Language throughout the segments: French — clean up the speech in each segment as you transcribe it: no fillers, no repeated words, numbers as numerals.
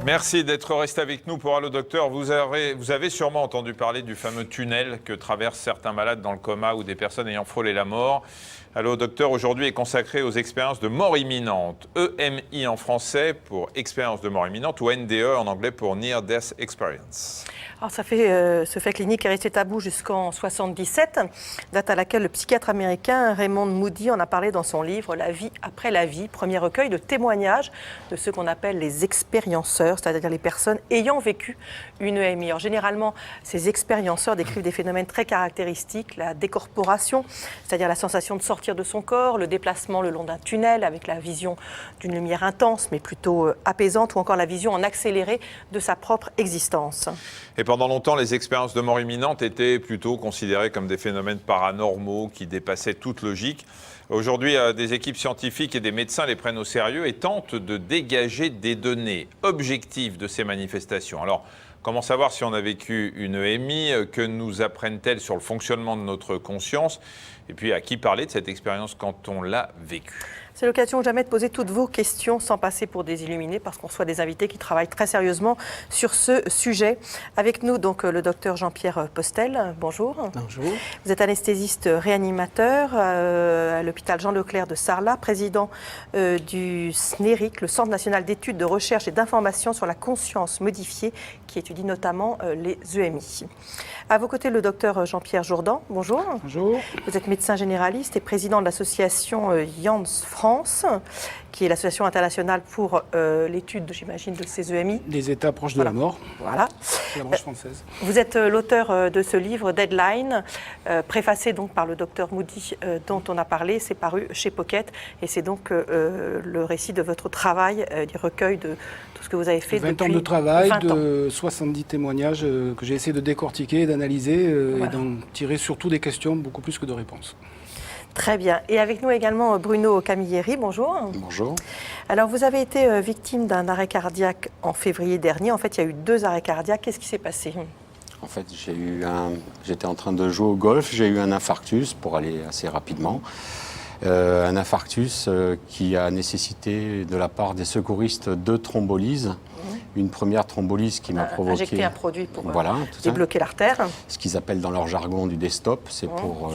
Merci d'être resté avec nous pour Allo Docteur. Vous avez sûrement entendu parler du fameux tunnel que traversent certains malades dans le coma ou des personnes ayant frôlé la mort. Allo Docteur aujourd'hui est consacré aux expériences de mort imminente. EMI en français pour expérience de mort imminente ou NDE en anglais pour Near Death Experience. Alors ce fait clinique est resté tabou jusqu'en 1977, date à laquelle le psychiatre américain Raymond Moody en a parlé dans son livre La vie après la vie, premier recueil de témoignages de ceux qu'on appelle les expérienceurs, c'est-à-dire les personnes ayant vécu une EMI. Alors, généralement, ces expérienceurs décrivent des phénomènes très caractéristiques, la décorporation, c'est-à-dire la sensation de sortir de son corps, le déplacement le long d'un tunnel avec la vision d'une lumière intense mais plutôt apaisante, ou encore la vision en accéléré de sa propre existence. Et pendant longtemps, les expériences de mort imminente étaient plutôt considérées comme des phénomènes paranormaux qui dépassaient toute logique. Aujourd'hui, des équipes scientifiques et des médecins les prennent au sérieux et tentent de dégager des données objectives de ces manifestations. Alors, comment savoir si on a vécu une EMI? Que nous apprennent-elles sur le fonctionnement de notre conscience? Et puis, à qui parler de cette expérience quand on l'a vécue? C'est l'occasion jamais de poser toutes vos questions sans passer pour des illuminés, parce qu'on reçoit des invités qui travaillent très sérieusement sur ce sujet. Avec nous, donc, le docteur Jean-Pierre Postel. Bonjour. Bonjour. Vous êtes anesthésiste réanimateur à l'hôpital Jean Leclerc de Sarlat, président du SNERIC, le Centre national d'études de recherche et d'information sur la conscience modifiée, qui étudie notamment les EMI. À vos côtés, le docteur Jean-Pierre Jourdan. Bonjour. Bonjour. Vous êtes médecin généraliste et président de l'association Jans France, qui est l'association internationale pour l'étude, j'imagine, de ces EMI. Des états proches de la mort. Voilà. C'est la branche française. Vous êtes l'auteur de ce livre, Deadline, préfacé donc par le docteur Moody, dont on a parlé. C'est paru chez Pocket et c'est donc le récit de votre travail, du recueil de tout ce que vous avez fait 20 depuis ans de travail, 20 ans. de 70 témoignages que j'ai essayé de décortiquer, d'analyser et d'en tirer surtout des questions beaucoup plus que de réponses. Très bien. Et avec nous également Bruno Camilleri. Bonjour. Bonjour. Alors, vous avez été victime d'un arrêt cardiaque en février dernier. En fait, il y a eu 2 arrêts cardiaques. Qu'est-ce qui s'est passé? En fait, j'étais en train de jouer au golf, j'ai eu un infarctus, pour aller assez rapidement. Un infarctus qui a nécessité de la part des secouristes 2 thrombolyses. Une première thrombolyse qui m'a provoqué... Injecter un produit pour voilà, débloquer l'artère. Ce qu'ils appellent dans leur jargon du desktop, c'est pour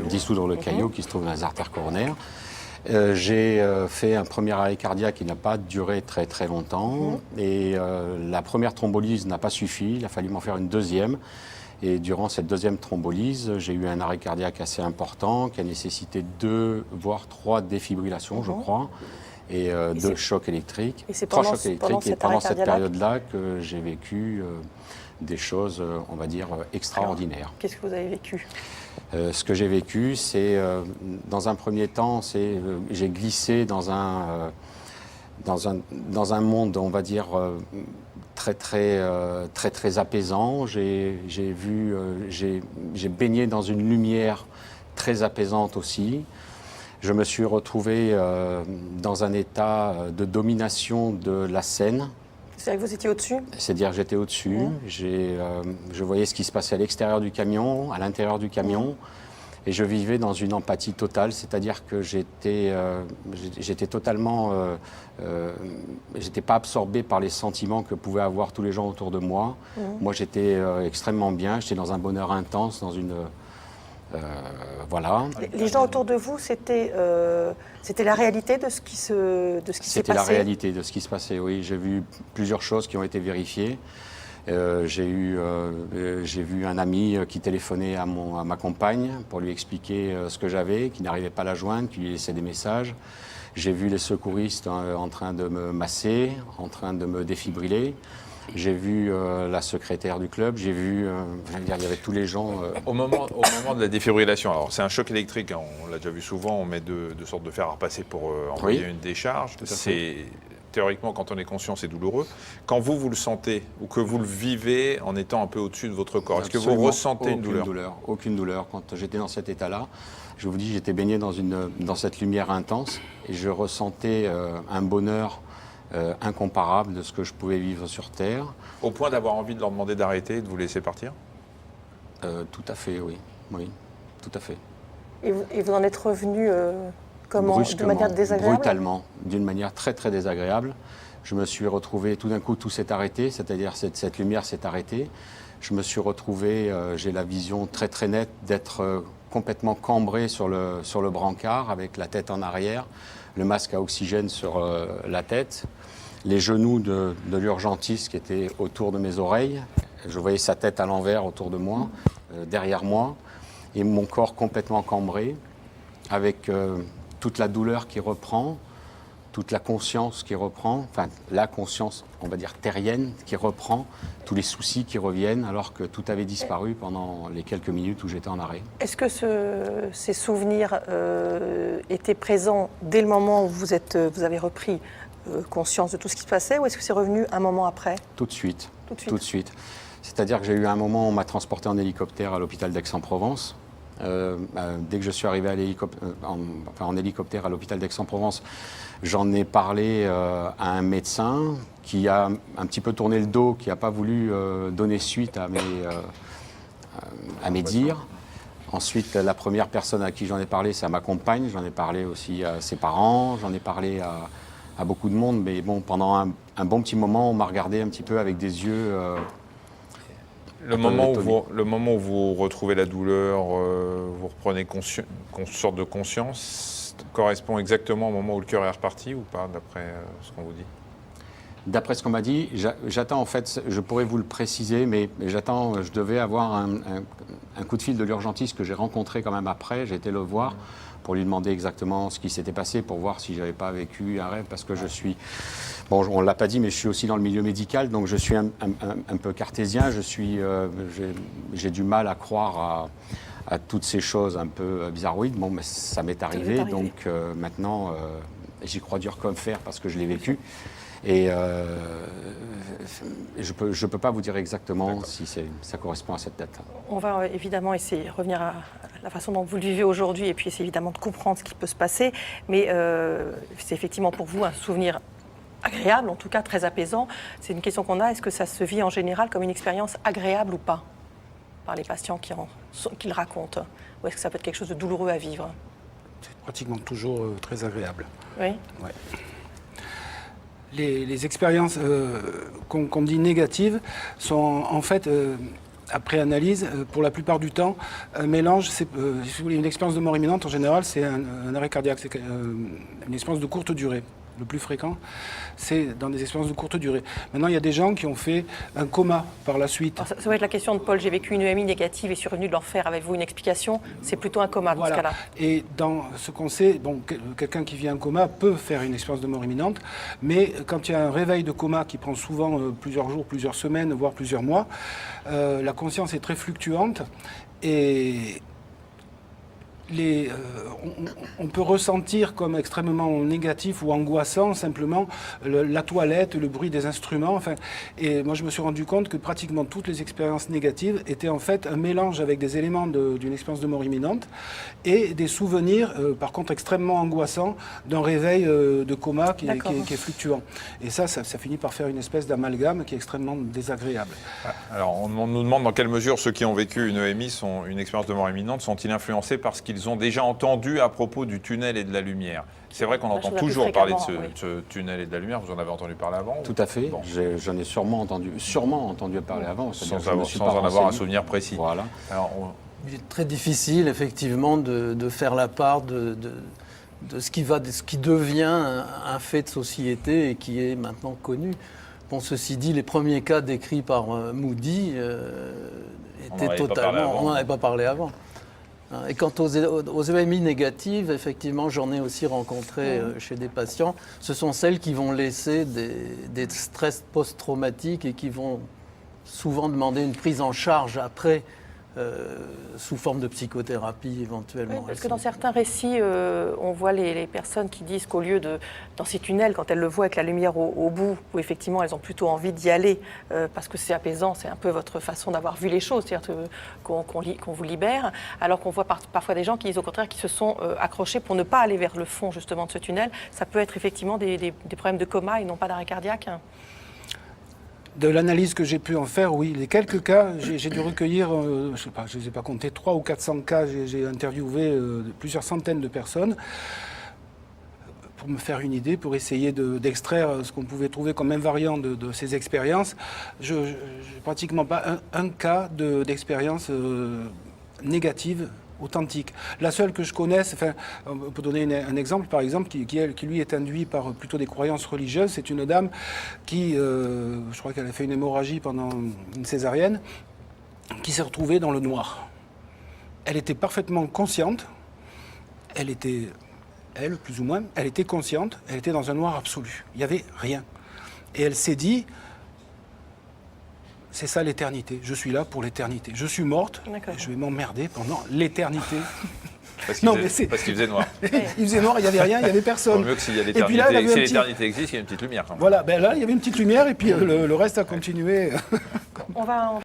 dissoudre le caillot qui se trouve dans les artères coronaires. J'ai fait un premier arrêt cardiaque qui n'a pas duré très très longtemps. Et la première thrombolyse n'a pas suffi, il a fallu m'en faire une deuxième. Et durant cette deuxième thrombolyse, j'ai eu un arrêt cardiaque assez important qui a nécessité 2 voire 3 défibrillations, je crois. Et 2 chocs électriques, et c'est 3 pendant, chocs électriques. Et pendant cette période-là que j'ai vécu des choses, on va dire, extraordinaires. Alors, qu'est-ce que vous avez vécu? Ce que j'ai vécu, c'est, dans un premier temps, j'ai glissé dans un monde, on va dire, très apaisant. J'ai baigné dans une lumière très apaisante aussi. Je me suis retrouvé dans un état de domination de la scène. C'est-à-dire que vous étiez au-dessus? C'est-à-dire que j'étais au-dessus. Je voyais ce qui se passait à l'extérieur du camion, à l'intérieur du camion. Et je vivais dans une empathie totale, c'est-à-dire que j'étais totalement... j'étais pas absorbé par les sentiments que pouvaient avoir tous les gens autour de moi. Moi, j'étais extrêmement bien, j'étais dans un bonheur intense, dans une... voilà. Les gens autour de vous, c'était la réalité de ce qui s'est passé? C'était la réalité de ce qui se passait, oui. J'ai vu plusieurs choses qui ont été vérifiées. J'ai vu un ami qui téléphonait à ma compagne pour lui expliquer ce que j'avais, qui n'arrivait pas à la joindre, qui lui laissait des messages. J'ai vu les secouristes en train de me masser, en train de me défibriller. J'ai vu la secrétaire du club, j'ai vu, il y avait tous les gens. Au moment de la défibrillation, alors c'est un choc électrique, hein, on l'a déjà vu souvent, on met deux sortes de fer à repasser pour envoyer une décharge. Théoriquement, quand on est conscient, c'est douloureux. Quand vous le sentez ou que vous le vivez en étant un peu au-dessus de votre corps, est-ce que vous ressentez une douleur? Aucune douleur. Quand j'étais dans cet état-là, je vous dis, j'étais baigné dans cette lumière intense et je ressentais un bonheur incomparable de ce que je pouvais vivre sur Terre. Au point d'avoir envie de leur demander d'arrêter et de vous laisser partir? Tout à fait, oui. Oui, tout à fait. Et vous en êtes revenu comment? De manière désagréable? Brutalement, d'une manière très très désagréable. Je me suis retrouvé, tout d'un coup, tout s'est arrêté, c'est-à-dire cette lumière s'est arrêtée. Je me suis retrouvé, j'ai la vision très très nette d'être complètement cambré sur le brancard avec la tête en arrière, le masque à oxygène sur la tête, les genoux de l'urgentiste qui était autour de mes oreilles. Je voyais sa tête à l'envers autour de moi, derrière moi, et mon corps complètement cambré avec toute la douleur qui reprend, toute la conscience qui reprend, enfin la conscience, on va dire terrienne, qui reprend, tous les soucis qui reviennent alors que tout avait disparu pendant les quelques minutes où j'étais en arrêt. Est-ce que ces souvenirs étaient présents dès le moment où vous avez repris conscience de tout ce qui se passait, ou est-ce que c'est revenu un moment après? Tout de suite. Tout de suite. Tout de suite. C'est-à-dire que j'ai eu un moment où on m'a transporté en hélicoptère à l'hôpital d'Aix-en-Provence. Dès que je suis arrivé en hélicoptère à l'hôpital d'Aix-en-Provence, j'en ai parlé à un médecin qui a un petit peu tourné le dos, qui n'a pas voulu donner suite à mes dires. Ensuite, la première personne à qui j'en ai parlé, c'est à ma compagne. J'en ai parlé aussi à ses parents, j'en ai parlé à beaucoup de monde. Mais bon, pendant un bon petit moment, on m'a regardé un petit peu avec des yeux... Le moment où vous retrouvez la douleur, vous reprenez une sorte de conscience, correspond exactement au moment où le cœur est reparti ou pas, d'après ce qu'on vous dit? D'après ce qu'on m'a dit, j'attends en fait, je pourrais vous le préciser, mais je devais avoir un coup de fil de l'urgentiste que j'ai rencontré quand même après, j'ai été le voir pour lui demander exactement ce qui s'était passé, pour voir si je n'avais pas vécu un rêve, parce que je suis, bon, on ne l'a pas dit, mais je suis aussi dans le milieu médical, donc je suis un peu cartésien, j'ai du mal à croire à toutes ces choses un peu bizarroïdes. Bon, mais ça m'est arrivé, donc maintenant, j'y crois dur comme fer parce que je l'ai vécu. Et je peux pas vous dire exactement si ça correspond à cette date. On va évidemment essayer de revenir à la façon dont vous le vivez aujourd'hui et puis essayer évidemment de comprendre ce qui peut se passer. Mais c'est effectivement pour vous un souvenir agréable, en tout cas très apaisant. C'est une question qu'on a. Est-ce que ça se vit en général comme une expérience agréable ou pas par les patients qui le racontent? Ou est-ce que ça peut être quelque chose de douloureux à vivre? C'est pratiquement toujours très agréable. Oui. Ouais. Les expériences qu'on dit négatives sont en fait, après analyse, pour la plupart du temps, un mélange. Si vous voulez, une expérience de mort imminente, en général, c'est un arrêt cardiaque, c'est une expérience de courte durée. Le plus fréquent, c'est dans des expériences de courte durée. Maintenant, il y a des gens qui ont fait un coma par la suite. Alors, ça va être la question de Paul. J'ai vécu une EMI négative et suis revenu de l'enfer. Avez-vous une explication? C'est plutôt un coma dans ce cas-là. Et dans ce qu'on sait, bon, quelqu'un qui vit un coma peut faire une expérience de mort imminente, mais quand il y a un réveil de coma qui prend souvent plusieurs jours, plusieurs semaines, voire plusieurs mois, la conscience est très fluctuante et on peut ressentir comme extrêmement négatif ou angoissant simplement la toilette, le bruit des instruments. Enfin, et moi, je me suis rendu compte que pratiquement toutes les expériences négatives étaient en fait un mélange avec des éléments d'une expérience de mort imminente et des souvenirs, par contre, extrêmement angoissants d'un réveil de coma qui est fluctuant. Et ça finit par faire une espèce d'amalgame qui est extrêmement désagréable. Alors, on nous demande dans quelle mesure ceux qui ont vécu une EMI, une expérience de mort imminente, sont-ils influencés par ce qu'ils ont déjà entendu à propos du tunnel et de la lumière? C'est vrai qu'on entend toujours parler de ce tunnel et de la lumière. Vous en avez entendu parler avant? Tout à fait. Bon. J'en ai sûrement entendu parler avant. Sans en avoir un souvenir précis. Voilà. Alors, il est très difficile, effectivement, de faire la part de ce qui devient un fait de société et qui est maintenant connu. Bon, ceci dit, les premiers cas décrits par Moody étaient totalement... On n'en avait pas parlé avant. Et quant aux EMI négatives, effectivement, j'en ai aussi rencontré chez des patients. Ce sont celles qui vont laisser des stress post-traumatiques et qui vont souvent demander une prise en charge après, sous forme de psychothérapie éventuellement. Oui, parce que dans certains récits, on voit les personnes qui disent qu'au lieu dans ces tunnels, quand elles le voient avec la lumière au bout, où effectivement elles ont plutôt envie d'y aller, parce que c'est apaisant, c'est un peu votre façon d'avoir vu les choses, c'est-à-dire qu'on vous libère, alors qu'on voit parfois des gens qui disent au contraire qu'ils se sont accrochés pour ne pas aller vers le fond justement de ce tunnel. Ça peut être effectivement des problèmes de coma et non pas d'arrêt cardiaque. De l'analyse que j'ai pu en faire, oui. Les quelques cas, j'ai dû recueillir, je sais pas, je ne les ai pas comptés, 300 ou 400 cas. J'ai interviewé plusieurs centaines de personnes. pour me faire une idée, pour essayer d'extraire ce qu'on pouvait trouver comme invariant de ces expériences. Je n'ai pratiquement pas un cas d'expérience négative, authentique. La seule que je connaisse, enfin, on peut donner un exemple, par exemple, qui lui est induit par plutôt des croyances religieuses. C'est une dame qui, je crois qu'elle a fait une hémorragie pendant une césarienne, qui s'est retrouvée dans le noir. Elle était parfaitement consciente, elle, plus ou moins, elle était consciente, elle était dans un noir absolu. Il n'y avait rien. Et elle s'est dit, c'est ça l'éternité, je suis là pour l'éternité. Je suis morte, et je vais m'emmerder pendant l'éternité. Parce qu'il faisait noir. Il faisait noir, il n'y avait rien, il n'y avait personne. Mieux que si l'éternité existe, il y a une petite lumière. Voilà, ben là, il y avait une petite lumière, et puis le reste a continué. On va